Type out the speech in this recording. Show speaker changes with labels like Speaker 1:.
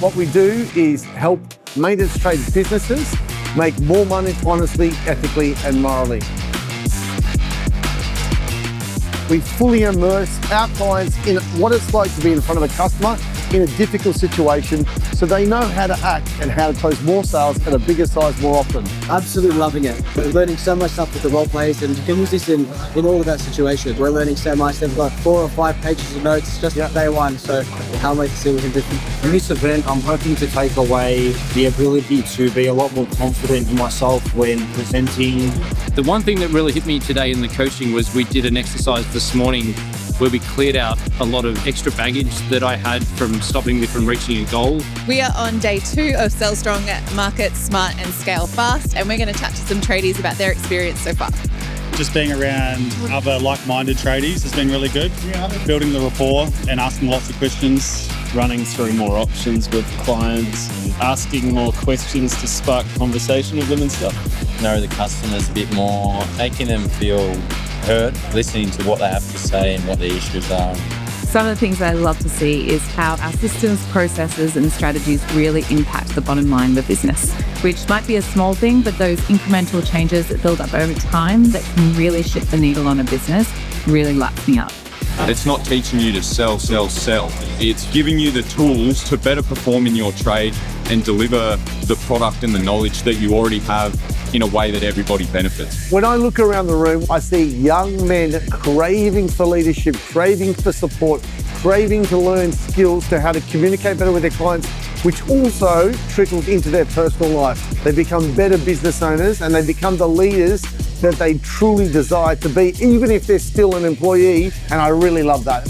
Speaker 1: What we do is help maintenance trade businesses make more money honestly, ethically, and morally. We fully immerse our clients in what it's like to be in front of a customer in a difficult situation, so they know how to act and how to close more sales at a bigger size more often.
Speaker 2: Absolutely loving it. We're learning so much stuff with the role plays, and you can use this in all of our situations. We're learning so much. They've got 4 or 5 pages of notes just day one, so can't wait to see what we can do.
Speaker 3: In this event, I'm hoping to take away the ability to be a lot more confident in myself when presenting.
Speaker 4: The one thing that really hit me today in the coaching was we did an exercise this morning where we cleared out a lot of extra baggage that I had from stopping me from reaching a goal.
Speaker 5: We are on day 2 of Sell Strong, Market Smart and Scale Fast, and we're going to chat to some tradies about their experience so far.
Speaker 6: Just being around other like-minded tradies has been really good. Building the rapport and asking lots of questions.
Speaker 7: Running through more options with clients, asking more questions to spark conversation with them and stuff.
Speaker 8: Know the customers a bit more, making them feel heard, listening to what they have to say and what the issues are.
Speaker 9: Some of the things that I love to see is how our systems, processes and strategies really impact the bottom line of a business, which might be a small thing, but those incremental changes that build up over time that can really shift the needle on a business really lights me up.
Speaker 10: It's not teaching you to sell. It's giving you the tools to better perform in your trade and deliver the product and the knowledge that you already have in a way that everybody benefits.
Speaker 1: When I look around the room, I see young men craving for leadership, craving for support, craving to learn skills to how to communicate better with their clients, which also trickles into their personal life. They become better business owners and they become the leaders that they truly desire to be, even if they're still an employee, and I really love that.